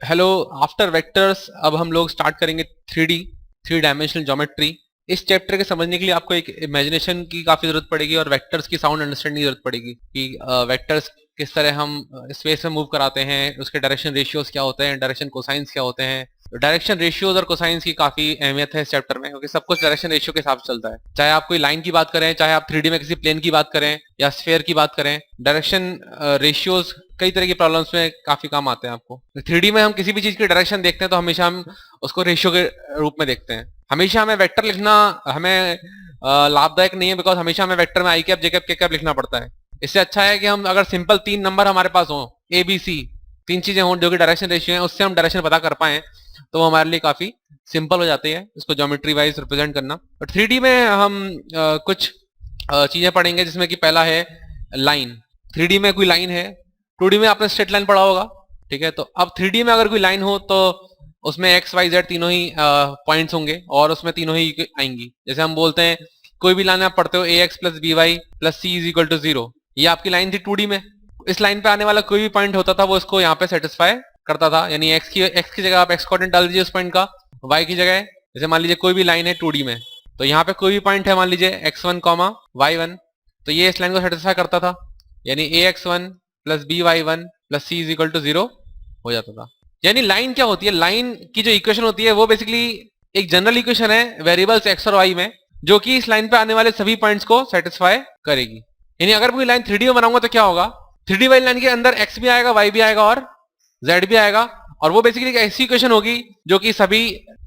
Hello. After vectors अब हम लोग स्टार्ट करेंगे थ्री डायमेंशनल ज्योमेट्री। इस चैप्टर के समझने के लिए आपको एक इमेजिनेशन की काफी जरूरत पड़ेगी और वेक्टर्स की साउंड अंडरस्टैंडिंग की जरूरत पड़ेगी कि वेक्टर्स किस तरह हम स्पेस में मूव कराते हैं, उसके डायरेक्शन रेशियोज क्या होते हैं, डायरेक्शन कोसाइंस क्या होते हैं। डायरेक्शन रेशियोज और कोसाइंस की काफी अहमियत है इस चैप्टर में, क्योंकि सब कुछ डायरेक्शन रेशियो के हिसाब से चलता है। चाहे आप कोई लाइन की बात करें, चाहे आप थ्री में किसी प्लेन की बात करें या स्फेयर की बात करें, डायरेक्शन रेशियोज कई तरह की प्रॉब्लम्स में काफी काम आते हैं आपको। थ्री में हम किसी भी चीज की डायरेक्शन देखते हैं तो हमेशा हम उसको रेशियो के रूप में देखते हैं। हमेशा हमें वेक्टर लिखना हमें लाभदायक नहीं है, बिकॉज हमेशा हमें वेक्टर में आई कैप जे कैप के कैप लिखना पड़ता है। इससे अच्छा है कि हम अगर सिंपल तीन नंबर हमारे पास हो, ए बी सी, तीन चीजें हों जो कि डायरेक्शन रेशियो है, उससे हम डायरेक्शन पता कर पाए तो वो हमारे लिए काफी सिंपल हो जाती है इसको ज्योमेट्री वाइज रिप्रेजेंट करना। और थ्री में हम कुछ चीजें पढ़ेंगे, जिसमें कि पहला है लाइन। थ्री में कोई लाइन है, टू में आपने स्ट्रेट लाइन पढ़ा होगा, ठीक है। तो अब थ्री में अगर कोई लाइन हो तो उसमें एक्स वाई जेड तीनों ही पॉइंट्स होंगे और उसमें तीनों ही आएंगी। जैसे हम बोलते हैं कोई भी लाइन आप पढ़ते हो A X plus B Y plus C is equal to zero, ये आपकी लाइन थी टू में। इस लाइन पे आने वाला कोई भी पॉइंट होता था वो इसको यहाँ पे सेटिस्फाई करता था, यानी एक्स की जगह आप एक्स कोऑर्डिनेट डाल दीजिए उस पॉइंट का, वाई की जगह जैसे मान लीजिए कोई भी लाइन है टू में, तो यहाँ पे कोई भी पॉइंट है मान लीजिए X one comma Y one, तो ये इस लाइन को सेटिस्फाई करता था, यानी A X one plus B Y one plus C is equal to zero हो जाता था। यानी लाइन क्या होती है, लाइन की जो इक्वेशन होती है वो बेसिकली एक जनरल इक्वेशन है वेरिएबल्स एक्स और वाई में, जो कि इस लाइन पे आने वाले सभी पॉइंट्स को सेटिस्फाई करेगी। यानी अगर कोई लाइन थ्री में बनाऊंगा तो क्या होगा, थ्री वाली लाइन के अंदर एक्स भी आएगा, वाई भी आएगा और जेड भी आएगा, और वो बेसिकली एक ऐसी इक्वेशन होगी जो कि सभी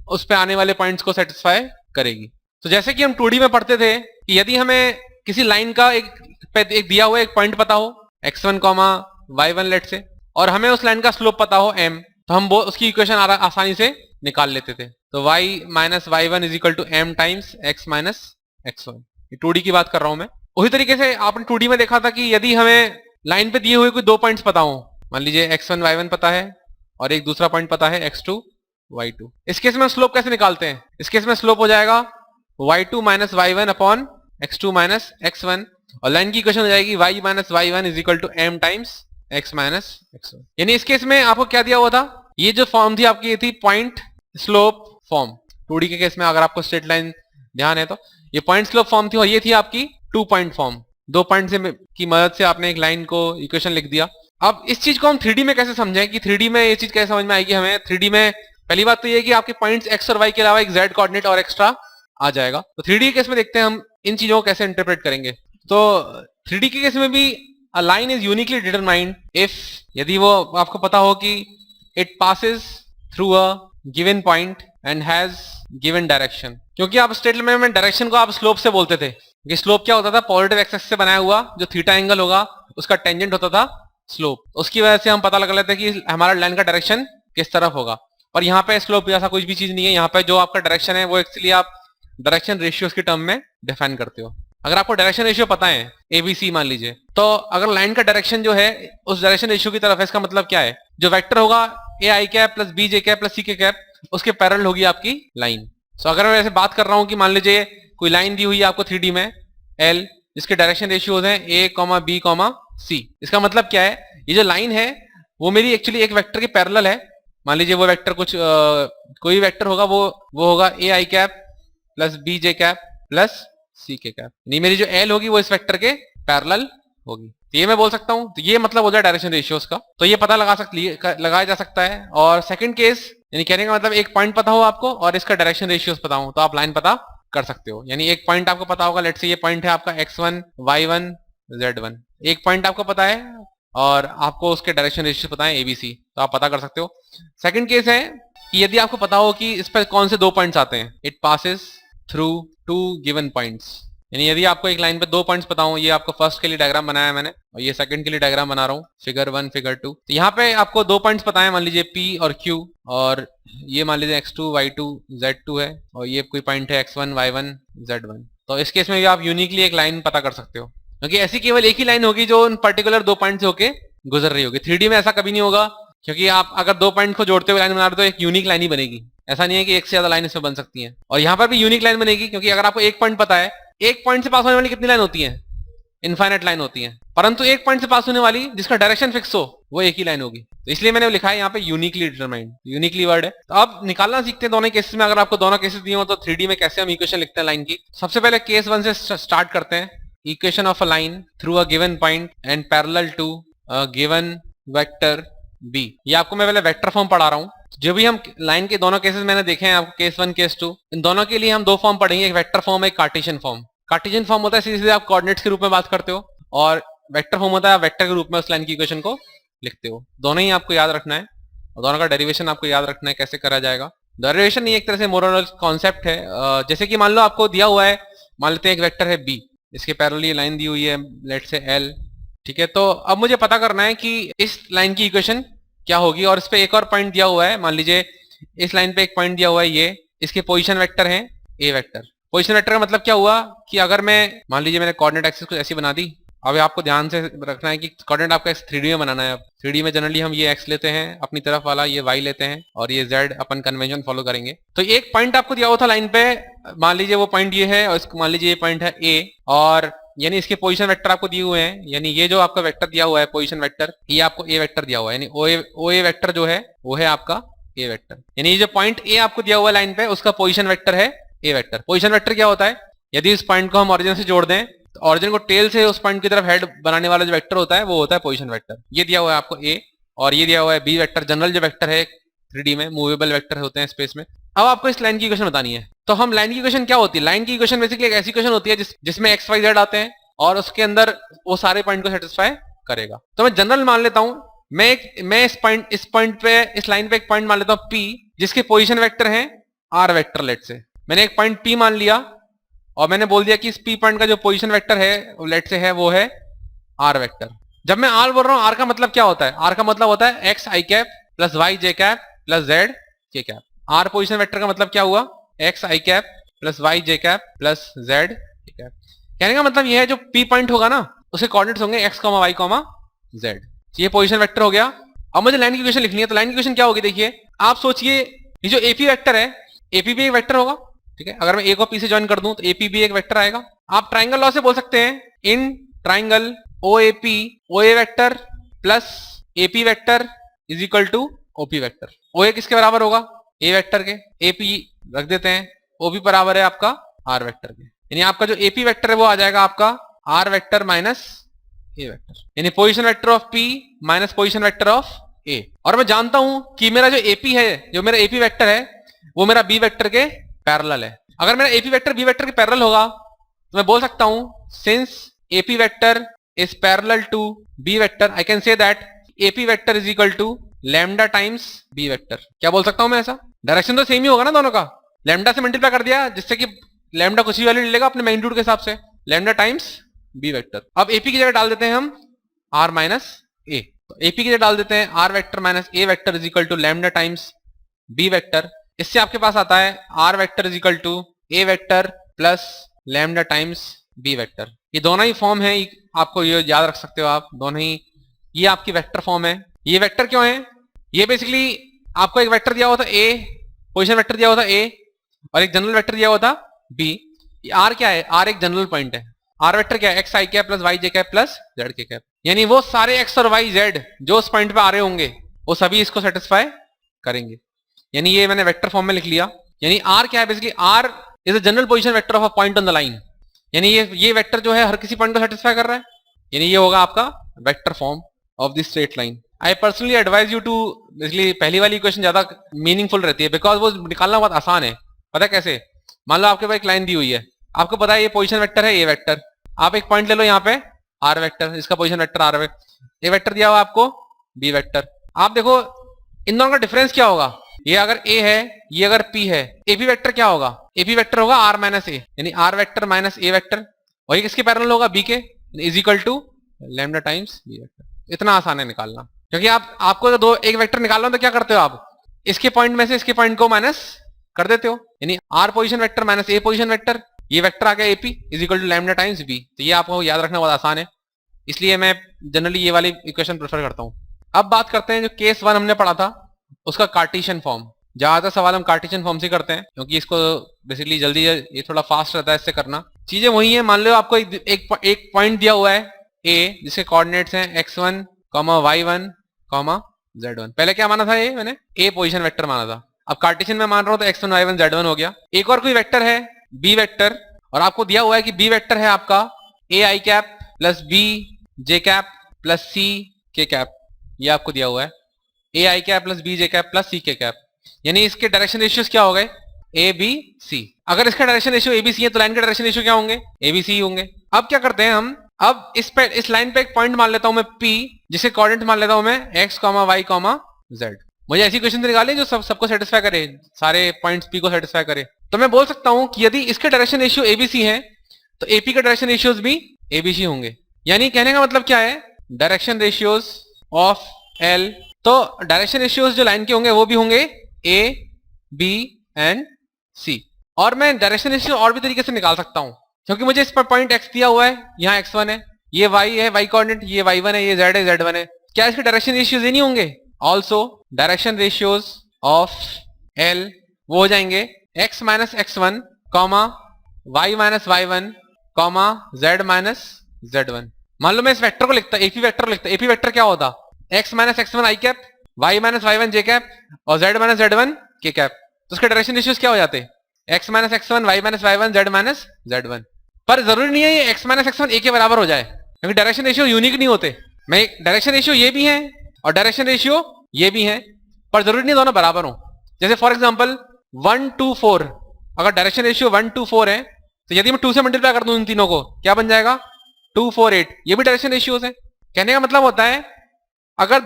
उस पे आने वाले पॉइंट्स को सेटिस्फाई करेगी। तो जैसे कि हम टू में पढ़ते थे कि यदि हमें किसी लाइन का एक दिया हुआ एक पॉइंट पता हो x one comma Y one let say, और हमें उस लाइन का स्लोप पता हो एम, तो हम उसकी इक्वेशन आसानी से निकाल लेते थे। तो y minus Y one is equal to m times x minus x one. Two की बात कर रहा हूं मैं। उसी तरीके से आपने टू में देखा था कि यदि हमें लाइन पे दिए हुए कोई दो पॉइंट्स पता हो, मान लीजिए एक्स वन वाई वन पता है और एक दूसरा पॉइंट पता है एक्स टू वाई टू, इस केस में स्लोप कैसे निकालते हैं? इस केस में स्लोप हो जाएगा y two minus Y one upon x two minus x one, और लाइन की इक्वेशन हो जाएगी y minus Y one is equal to m times x minus x one. यानी इस केस में आपको क्या दिया हुआ था, ये जो फॉर्म थी आपकी, ये थी पॉइंट स्लोप फॉर्म। टू के केस में अगर आपको स्ट्रेट लाइन ध्यान है तो ये पॉइंट स्लोप फॉर्म थी, और ये थी आपकी टू पॉइंट फॉर्म। दो पॉइंट से की मदद से आपने एक लाइन को इक्वेशन लिख दिया। अब इस चीज को हम थ्री में कैसे समझें कि थ्री में ये चीज कैसे समझ में आएगी हमें? थ्री में पहली बात तो ये कि आपके पॉइंट्स एक्स और वाई के अलावा एक जेड कोऑर्डिनेट और एक्स्ट्रा आ जाएगा। तो थ्री के केस में देखते हैं हम इन चीजों को कैसे इंटरप्रेट करेंगे। तो थ्री के केस में भी a line is uniquely determined if, यदि वो आपको पता हो कि it passes through a given point and has given direction. क्योंकि आप स्ट्रेट लाइन में डायरेक्शन को आप स्लोप से बोलते थे कि स्लोप क्या होता था, पॉजिटिव एक्सेस से बनाया हुआ जो थीटा एंगल होगा उसका टेंजेंट होता था स्लोप। उसकी वजह से हम पता लगा लेते हैं कि हमारा लाइन का डायरेक्शन किस तरफ होगा। और यहाँ पे स्लोप जैसा कुछ भी चीज नहीं है, यहाँ पे जो आपका डायरेक्शन है वो एक्चुअली आप डायरेक्शन रेशियोज की टर्म में डिफाइन करते हो। अगर आपको डायरेक्शन रेशियो पता है एबीसी मान लीजिए, तो अगर लाइन का डायरेक्शन जो है उस डायरेक्शन रेशियो की तरफ है, इसका मतलब क्या है, जो वेक्टर होगा A I cap plus B J cap plus C K cap, उसके पैरेलल होगी आपकी लाइन। सो अगर मैं ऐसे बात कर रहा हूं कि मान लीजिए कोई लाइन दी हुई है आपको थ्री में एल, जिसके डायरेक्शन रेशियोज हैं ए कॉमा बी कॉमा सी, इसका मतलब क्या है, ये जो लाइन है वो मेरी एक्चुअली एक वेक्टर के पैरेलल है। मान लीजिए वो वेक्टर कुछ कोई वेक्टर होगा, वो होगा A I cap plus B J cap plus C K cap, नहीं मेरी जो एल होगी वो इस वेक्टर के पैरेलल होगी। तो ये मैं बोल सकता हूं, तो ये मतलब हो जाए डायरेक्शन रेशियोज का। तो ये पता लगाया जा सकता है। और सेकंड केस, यानी कहने का मतलब एक पॉइंट पता हो आपको और इसका डायरेक्शन रेशियोज पता हो, तो आप लाइन पता कर सकते हो। यानी एक पॉइंट आपको पता होगा, लेट्स से ये पॉइंट है आपका x1 y1 z1, एक पॉइंट आपको पता है और आपको उसके डायरेक्शन रेशियो पता है एबीसी, तो आप पता कर सकते हो। सेकंड केस है कि यदि आपको पता हो कि इस पर कौन से दो पॉइंट्स आते हैं, it passes through two given points. यानी यदि आपको एक लाइन पे दो पॉइंट्स पता हो, ये आपको फर्स्ट के लिए डायग्राम बनाया है मैंने और ये सेकंड के लिए डायग्राम बना रहा हूँ, फिगर 1 फिगर 2। तो यहाँ पे आपको दो पॉइंट्स पता है, मान लीजिए P और Q, और ये मान लीजिए x2 y2 z2 है, और ये कोई पॉइंट है x1 y1 z1। तो इस केस में भी आप यूनिकली एक लाइन पता कर सकते हो, क्योंकि ऐसी केवल एक ही लाइन होगी जो उन पर्टिकुलर दो पॉइंट से होके गुजर रही होगी। थ्री में ऐसा कभी नहीं होगा, क्योंकि आप अगर दो पॉइंट को जोड़ते हुए लाइन बना रहे हो तो एक यूनिक लाइन ही बनेगी, ऐसा नहीं है कि एक से ज्यादा लाइन इसमें बन सकती है। और यहाँ पर भी यूनिक लाइन बनेगी, क्योंकि अगर आपको एक पॉइंट पता है, एक पॉइंट से पास होने वाली कितनी लाइन होती है, इनफाइनाइट लाइन होती हैं, परंतु एक पॉइंट से पास होने वाली जिसका डायरेक्शन फिक्स हो वो एक ही लाइन होगी। तो इसलिए मैंने लिखा है यहाँ पे यूनिकली डिटरमाइंड, यूनिकली वर्ड है। तो अब निकालना सीखते हैं दोनों केसेस में। अगर आपको दोनों केसेस दिए हो तो 3D में कैसे हम इक्वेशन लिखते हैं लाइन की। सबसे पहले केस 1 से स्टार्ट करते हैं। Equation of a line through a given point and parallel to a given vector b. ये आपको मैं पहले वेक्टर फॉर्म पढ़ा रहा हूँ। जो भी हम लाइन के दोनों केसेस मैंने देखे हैं आपको, केस 1 केस 2, इन दोनों के लिए हम दो फॉर्म पढ़ेंगे, एक वेक्टर फॉर्म एक कार्टेशियन फॉर्म। कार्टेशियन फॉर्म होता है सीधे सीधे आप कोऑर्डिनेट्स के रूप में बात करते हो, और वेक्टर फॉर्म होता है आप वेक्टर के रूप में उस लाइन की इक्वेशन को लिखते हो। दोनों ही आपको याद रखना है और दोनों का डेरिवेशन आपको याद रखना है कैसे करा जाएगा। डेरिवेशन ये एक तरह से मोरल कॉन्सेप्ट है। जैसे कि मान लो आपको दिया हुआ है, मान लेते हैं एक वेक्टर है बी, इसके पैरेलल ये लाइन दी हुई है लेट से एल, ठीक है। तो अब मुझे पता करना है कि इस लाइन की इक्वेशन क्या होगी, और इस पे एक और पॉइंट दिया हुआ है। मान लीजिए इस लाइन पे एक पॉइंट दिया हुआ है, ये इसके पोजीशन वेक्टर है ए वेक्टर। पोजीशन वेक्टर का मतलब क्या हुआ कि अगर मैं मान लीजिए मैंने कोऑर्डिनेट एक्सिस कुछ ऐसी बना दी। अब आपको ध्यान से रखना है कि कोऑर्डिनेट आपका 3D में बनाना है। अब 3D में जनरली हम ये x लेते हैं अपनी तरफ वाला, ये y लेते हैं और ये z अपन कन्वेंशन फॉलो करेंगे। तो एक पॉइंट आपको दिया हुआ था लाइन पे, मान लीजिए वो पॉइंट ये है और मान लीजिए ये पॉइंट है a, और यानी इसके पोजीशन वेक्टर आपको दिए हुए हैं। यानी ये जो आपका वेक्टर दिया हुआ है पोजीशन वेक्टर, ये आपको ए वेक्टर दिया हुआ है। यानी ओ ए वेक्टर जो है वो है आपका ए वेक्टर। यानी ये जो पॉइंट ए आपको दिया हुआ है लाइन पे, उसका पोजीशन वेक्टर है ए वेक्टर। पोजीशन वेक्टर क्या होता है, यदि इस पॉइंट को हम ऑरिजिन से जोड़ दें तो ऑरिजिन को टेल से उस पॉइंट की तरफ हेड बनाने वाला जो वेक्टर होता है वो होता है पोजीशन वेक्टर। ये दिया हुआ है आपको ए, और ये दिया हुआ है बी वेक्टर। जनरल जो वेक्टर है 3D में मूवेबल वेक्टर होते हैं स्पेस में। अब आपको इस लाइन की इक्वेशन बतानी है। तो हम लाइन की इक्वेशन क्या होती है, लाइन की इक्वेशन बेसिकली एक ऐसी इक्वेशन होती है जिसमें एक्स वाई जेड आते हैं और उसके अंदर वो सारे पॉइंट को सेटिस्फाई करेगा। तो मैं जनरल मान लेता हूं, मैं इस पॉइंट पे, इस लाइन पे एक पॉइंट मान लेता हूं P, जिसके पोजीशन वेक्टर है R वेक्टर। लेट से मैंने एक पॉइंट P मान लिया और मैंने बोल दिया कि इस P पॉइंट का जो पोजीशन वेक्टर है लेट से है वो है R वेक्टर। जब मैं R बोल रहा हूं, R का मतलब क्या होता है, R का मतलब होता है x i cap plus y j cap plus z k cap. R position vector का मतलब क्या हुआ, x i cap plus y j cap plus z k cap. कहने का मतलब ये है जो P पॉइंट होगा ना उसके कोऑर्डिनेट्स होंगे x, y, z। ये पोजीशन वेक्टर हो गया। अब मुझे लाइन की इक्वेशन लिखनी है। तो लाइन की इक्वेशन क्या होगी, देखिए आप सोचिए ये जो AP वेक्टर है, AP भी एक वेक्टर होगा, ठीक है। अगर मैं A को P से ज्वाइन कर दूं तो AP भी एक वेक्टर आएगा। आप ट्राइंगल लॉ से बोल सकते हैं, in triangle OAP, OA vector plus AP vector is equal to OP vector. OA किसके बराबर होगा, A वेक्टर के। AP रख देते हैं, OP बराबर है आपका R वेक्टर के। यानी आपका जो AP वेक्टर है वो आ जाएगा आपका R vector minus A vector, यानी position vector of P minus position vector of A। और मैं जानता हूं कि मेरा जो AP है, जो मेरा AP वेक्टर है वो मेरा B वेक्टर के पैरेलल है। अगर मेरा AP वेक्टर B वेक्टर के पैरेलल होगा तो मैं बोल सकता हूं since AP vector is parallel to B vector, I can say that AP vector is equal to lambda times B vector. क्या बोल सकता हूं मैं ऐसा, डायरेक्शन तो सेम ही होगा ना दोनों का, लैम्डा से मल्टीप्लाई कर दिया जिससे कि लैम्डा कुछ भी वैल्यू ले लेगा अपने मैग्नीट्यूड के हिसाब से, लैम्डा टाइम्स B वेक्टर। अब AP की जगह डाल देते हैं हम R माइनस A। तो AP की जगह डाल देते हैं R vector minus A vector is equal to lambda times B vector. इससे आपके पास आता है R vector is equal to A vector plus lambda times B vector. ये दोनों ही फॉर्म है, आपको ये याद रख सकते हो आप, दोनों ही ये आपकी वेक्टर फॉर्म है। ये वेक्टर क्यों है, ये बेसिकली आपको एक वेक्टर दिया हुआ था A, पोजीशन वेक्टर दिया हुआ था A, और एक जनरल वेक्टर दिया हुआ था B। R क्या है, R एक जनरल पॉइंट है। R वेक्टर क्या है, x i cap plus y j cap plus z k cap. यानी वो सारे x और y z जो उस पॉइंट पे आ रहे होंगे वो सभी इसको सेटिस्फाई करेंगे। यानी ये मैंने वेक्टर फॉर्म में लिख लिया। यानी R क्या है, basically R is a general position vector of a point on the line. यानी ये वेक्टर जो है हर किसी पॉइंट को सेटिस्फाई कर रहा है। यानी ये होगा आपका vector form of the straight line. I personally advise you to, basically पहली वाली इक्वेशन ज्यादा मीनिंगफुल रहती है बिकॉज वो निकालना बहुत आसान है। पता है कैसे, मान लो आपके पास एक लाइन दी हुई है, आपको पता है ये पोजीशन वेक्टर है A वेक्टर, आप एक पॉइंट ले लो यहाँ पे R वेक्टर, इसका position vector R vector, A vector दिया हुआ आपको B वेक्टर। आप देखो इन दोनों का डिफरेंस क्या होगा, ये अगर A है ये अगर P है, AP वेक्टर क्या होगा, AP वेक्टर होगा R माइनस A, यानी R vector minus A vector, और ये किसके पैरेलल होगा, B के, is equal to lambda times B vector. इतना आसान है निकालना, क्योंकि आपको तो एक वेक्टर निकालना हो तो क्या करते हो आप, इसके पॉइंट में से इसके पॉइंट को माइनस कर देते हो। यानी R position vector minus A position vector, ये वेक्टर आ गया AP is equal to lambda times B। तो ये आपको याद रखना बहुत आसान है, इसलिए मैं जनरली ये वाली इक्वेशन प्रेफर करता हूं। अब बात करते हैं जो केस 1 हमने पढ़ा था उसका कार्टेशियन फॉर्म। ज्यादातर सवाल हम कार्टेशियन फॉर्म से करते हैं क्योंकि इसको बेसिकली जल्दी, ये थोड़ा फास्ट रहता है इससे करना। चीजें वही है, मान लो आपको एक पॉइंट दिया हुआ है ए, जिसके कोऑर्डिनेट्स हैं x1, y1, z1। पहले क्या माना था, ये मैंने ए पोजीशन वेक्टर माना था, अब कार्टेशियन में मान रहा हूं तो x1, y1, z1 हो गया। एक और कोई वेक्टर है b वेक्टर, और आपको दिया हुआ है कि b वेक्टर है आपका a i cap plus b j cap plus c k cap, ये आपको दिया हुआ है a i cap plus b j cap plus c k cap, यानी इसके डायरेक्शन रेशियोज क्या हो गए, ए बी सी। अगर इसका direction ratio a b c है तो लाइन के डायरेक्शन रेशियो क्या होंगे, ए बी सी होंगे। अब क्या करते हैं हम, अब इस लाइन पे एक पॉइंट मान लेता हूं मैं P, जिसके कोऑर्डिनेट मान लेता हूं मैं x, y, z। मुझे ऐसी क्वेश्चन निकाले जो सबको सेटिस्फाई करे, सारे पॉइंट्स P को सेटिस्फाई करे। तो मैं बोल सकता हूं कि यदि इसके डायरेक्शन रेशियो एबीसी है तो एपी के डायरेक्शन रेशियोज भी एबीसी होंगे। यानी कहने का मतलब क्या है, डायरेक्शन रेशियोज ऑफ L, तो डायरेक्शन रेशियोज जो लाइन के होंगे वो भी होंगे ए बी एंड सी। और मैं डायरेक्शन रेशियो और भी तरीके से निकाल सकता हूं, क्योंकि मुझे इस पर पॉइंट x दिया हुआ है, यहाँ x1 है, ये y है, y कोऑर्डिनेट, ये y1 है, ये z है, z1 है। क्या इसके डायरेक्शन रेशियोज ये नहीं होंगे, also direction ratios of L वो हो जाएंगे x minus x1, y minus y1, z minus z1। मान लो मैं इस वेक्टर को लिखता, एपी वेक्टर को लिखता, एपी वेक्टर क्या होता, x minus x1 i cap, y minus y1 j cap और z minus z1 k cap. तो उसके डायरेक्शन रेशियोज क्या हो जाते, x minus x1, y minus y1, z minus z1। पर जरूरी नहीं है ये x माइनस x1 a के बराबर हो जाए, क्योंकि डायरेक्शन रेशियो यूनिक नहीं होते। मैं डायरेक्शन रेशियो ये भी है और डायरेक्शन रेशियो ये भी है, पर जरूरी नहीं दोनों बराबर हो। जैसे फॉर एग्जांपल 1 to 4, अगर डायरेक्शन रेशियो 1 to 4 है तो यदि मैं 2 से मल्टीप्लाई कर दूं इन तीनों को, क्या बन जाएगा 2 4 8, ये भी डायरेक्शन रेशियोज है। कहने का मतलब होता है अगर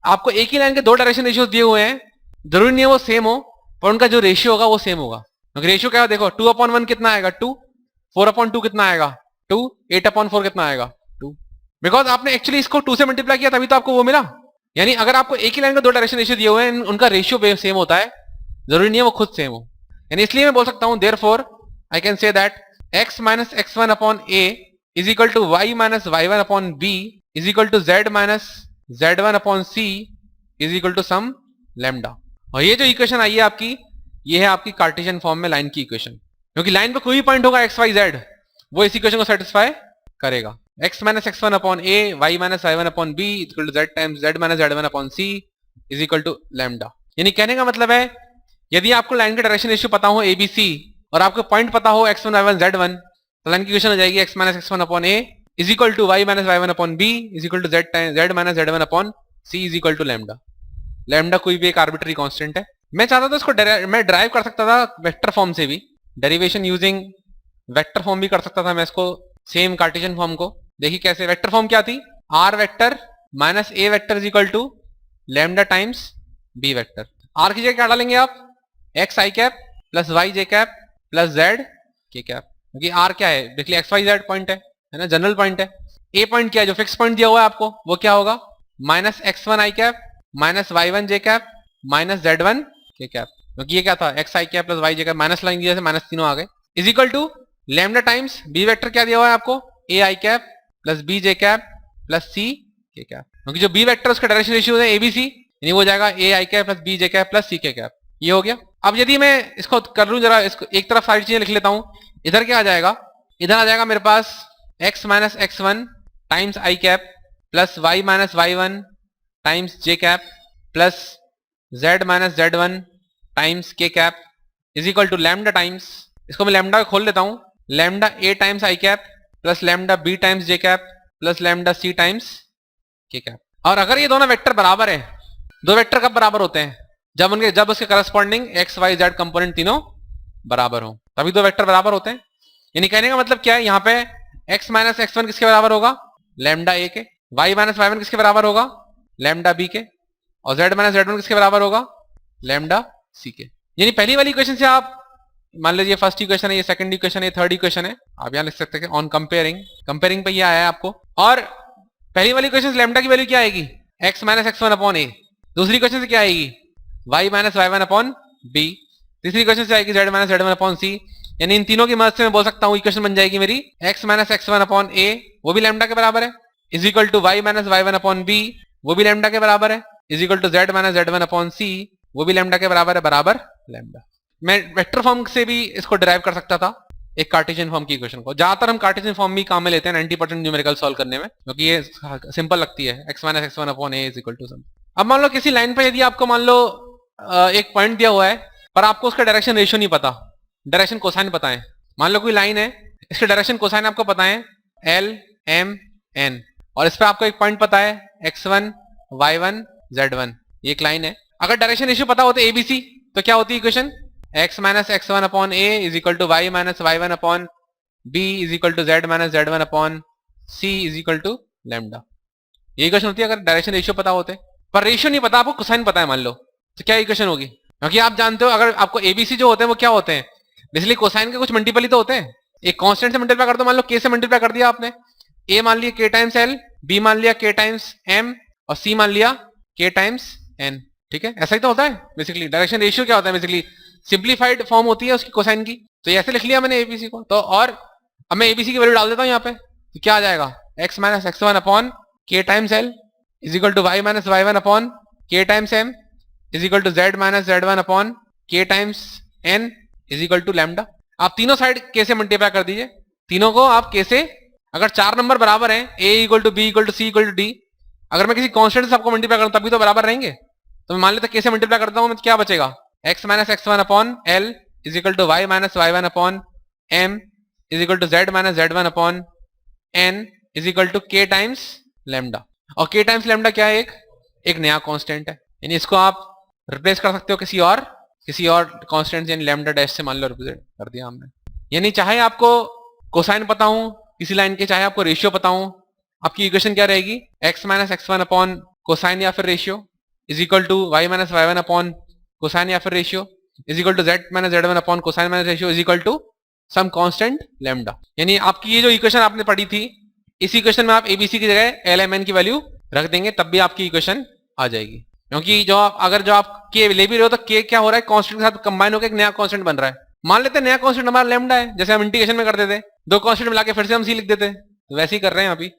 आपको एक ही लाइन के दो डायरेक्शन रेशियोज दिए हुए हैं, जरूरी नहीं है वो सेम हो, पर उनका जो रेशियो होगा वो सेम होगा। क्योंकि रेशियो क्या है, देखो 2/1 कितना आएगा 2, 4/2 कितना आएगा 2, 8/4 कितना आएगा 2। बिकॉज आपने एक्चुअली इसको 2 से मल्टीप्लाई किया तभी तो आपको वो मिला। यानी अगर आपको एक ही लाइन का दो डायरेक्शन रेशियो दिए हुए हैं, उनका रेशियो सेम होता है, जरूरी नहीं है वो खुद सेम हो। यानी इसलिए मैं बोल सकता हूं therefore I can say that x minus x1 upon a is equal to y minus y1 upon b is equal to z minus z1 upon c is equal to some lambda. और ये जो equation आई है आपकी, ये है आपकी Cartesian form में line की इक्वेशन, क्योंकि लाइन पे कोई भी पॉइंट होगा x y z वो इस इक्वेशन को सेटिस्फाई करेगा। x minus x1 upon a, y minus y1 upon b equal to z times z minus z1 upon c is equal to lambda. यानी कहने का मतलब है यदि आपको लाइन का डायरेक्शन रेशियो पता हो abc और आपको पॉइंट पता हो x1 y1 z1, तो लाइन की इक्वेशन हो जाएगी x minus x1 upon a is equal to y minus y1 upon b is equal to z minus z1 upon c is equal to lambda. Lambda कोई भी एक arbitrary constant है। मैं चाहता था इसको मैं ड्राइव कर सकता था वेक्टर फॉर्म से भी, डेरिवेशन यूजिंग वेक्टर फॉर्म भी कर सकता था मैं इसको, सेम कार्टेशियन फॉर्म को। देखिए कैसे, वेक्टर फॉर्म क्या थी, r vector minus a vector is equal to lambda times b vector. r की जगह क्या डालेंगे आप, x i cap plus y j cap plus z k cap, क्योंकि r क्या है देखिए x y z पॉइंट है ना, जनरल पॉइंट है। a पॉइंट क्या है, जो फिक्स पॉइंट दिया हुआ है आपको, वो क्या होगा minus x1 i cap minus y1 j cap minus z1 k cap, क्योंकि ये क्या था x i cap plus y j cap, minus line की वजह से माइनस तीनों आ गए, is equal to lambda times b vector क्या दिया हुआ है आपको, a i cap plus b j cap plus c k cap, क्योंकि जो b वेक्टर उसका डायरेक्शन रेशियो है abc, यानी वो जाएगा a i cap plus b j cap plus c k cap. ये हो गया। अब यदि मैं इसको कर लूं जरा, इसको एक तरफ सारी चीजें लिख लेता हूं, इधर क्या आ जाएगा, इधर आ जाएगा मेरे पास x minus x1 times i cap plus y minus y1 times j cap plus z minus z1 times k cap is equal to lambda times, इसको मैं लैम्डा खोल लेता हूं, lambda a times i cap plus lambda b times j cap plus lambda c times k cap. और अगर ये दोनों vector बराबर है, दो वेक्टर कब बराबर होते हैं, जब उसके corresponding x y z component तीनों बराबर हो, तभी दो वेक्टर बराबर होते हैं। यानी कहने का मतलब क्या है, यहाँ पे x माइनस x1 किसके बराबर होगा, लैम्डा a के, y माइनस y1 किसके बराबर होगा, लैम्डा b के, और z माइनस z1 किसके बराबर होगा, लैम्डा c के। यानी पहली वाली इक्वेशन से आप मान लीजिए फर्स्ट इक्वेशन है, ये सेकंड इक्वेशन है, थर्ड इक्वेशन है, आप यहाँ लिख सकते हैं ऑन कंपेयरिंग पे ये आया है आपको। और पहली वाली इक्वेशन से लैम्डा की वैल्यू क्या आएगी, x minus x1 upon a, दूसरी इक्वेशन से क्या आएगी y minus y1 upon b, तीसरी इक्वेशन से आएगी z minus z1 upon c। यानी इन तीनों की मदद से मैं बोल सकता हूँ इक्वेशन बन जाएगी मेरी x minus x1 upon a, वो भी लैम्डा के बराबर है, is equal to y minus y1 upon b, वो भी लैम्डा के बराबर है, is equal to z minus z1 upon c, वो भी लैम्डा के बराबर है, बराबर लैम्डा। मैं वेक्टर फॉर्म से भी इसको डिराइव कर सकता था, एक कार्टेशियन फॉर्म की इक्वेशन को। ज्यादातर हम कार्टेशियन फॉर्म भी काम में लेते हैं 90% न्यूमेरिकल सॉल्व करने में, क्योंकि ये सिंपल लगती है, x minus x one upon A is equal to some. अब मान लो किसी लाइन पे यदि आपको मान लो एक पॉइंट दिया हुआ है, पर आपको उसका डायरेक्शन रेशियो नहीं पता, डायरेक्शन कोसाइन पता है। मान लो कोई लाइन है, इसके डायरेक्शन कोसाइन आपको पता है एल एम एन, और इस पर आपको एक पॉइंट पता है x1 y1 z1, ये एक लाइन है। अगर डायरेक्शन रेशियो पता होते एबीसी, तो क्या होती है equation? x minus x one upon A is equal to Y minus Y one upon b is equal to Z minus Z one upon c is equal to lambda. ये equation होती है अगर direction ratio पता होते। पर ratio नहीं पता, आपको कोसाइन पता है मान लो, तो क्या इक्वेशन होगी? क्योंकि आप जानते हो अगर आपको एबीसी जो होते हैं वो क्या होते हैं, बेसिकली कोसाइन के कुछ मल्टीपल ही तो होते हैं। एक कांस्टेंट से मल्टीप्लाई कर दो, मान लो के से मल्टीप्लाई कर दिया आपने, ए मान लिया के टाइम्स एल, बी मान लिया के टाइम्स एम, और सी मान लिया के टाइम्स एन। ठीक है, ऐसा ही तो होता है बेसिकली। डायरेक्शन रेशियो क्या होता है? बेसिकली सिंप्लीफाइड फॉर्म होती है उसकी कोसाइन की। तो ऐसे लिख लिया मैंने एबीसी को, तो और अब मैं एबीसी की वैल्यू डाल देता हूँ यहाँ पे, तो क्या आ जाएगा? X minus x one upon K times L is equal to Y minus Y one upon K times M is equal to Z minus Z one upon K times N is equal to lambda. आप तीनों side के से multiply कर दीजिए, तीनों को आप के से, अगर चार नंबर बराबर हैं, A equal to B equal to C equal to D, अगर मैं किसी कांस्टेंट से आपको मल्टीप्लाई करूं तभी तो बराबर रहेंगे। तो मैं मान लेता के से मल्टीप्लाई करता हूं, क्या बचेगा? X minus x one upon l is equal to Y minus Y one upon m is equal to Z minus Z one upon n is equal to k times lambda. और k times lambda क्या है? एक नया constant है, यानी इसको आप replace कर सकते हो किसी और कांस्टेंट, यानी लैम्डा डैश से मान लो रिप्रेजेंट कर दिया हमने। यानी चाहे आपको कोसाइन पता हो किसी लाइन के, चाहे आपको रेशियो पता हो, आपकी इक्वेशन क्या रहेगी? X minus x one upon cosine या फिर ratio is equal to Y minus Y one upon cosine या फिर ratio is equal to Z minus Z one upon cosine minus ratio is equal to some constant lambda. यानी आपकी ये जो equation आपने पढ़ी थी, इस इक्वेशन में आप एबीसी की जगह एल एम एन की वैल्यू रख देंगे, तब भी आपकी इक्वेशन आ जाएगी। क्योंकि अगर आप के ले भी रहे हो, तो के क्या हो रहा है? कांस्टेंट के साथ कंबाइन होकर एक नया कांस्टेंट बन रहा है। मान लेते हैं नया कांस्टेंट हमारा लैम्डा है, जैसे हम इंटीग्रेशन में कर देते, दो कांस्टेंट मिला के फिर से हम सी लिख देते, तो वैसे ही कर रहे हैं अभी।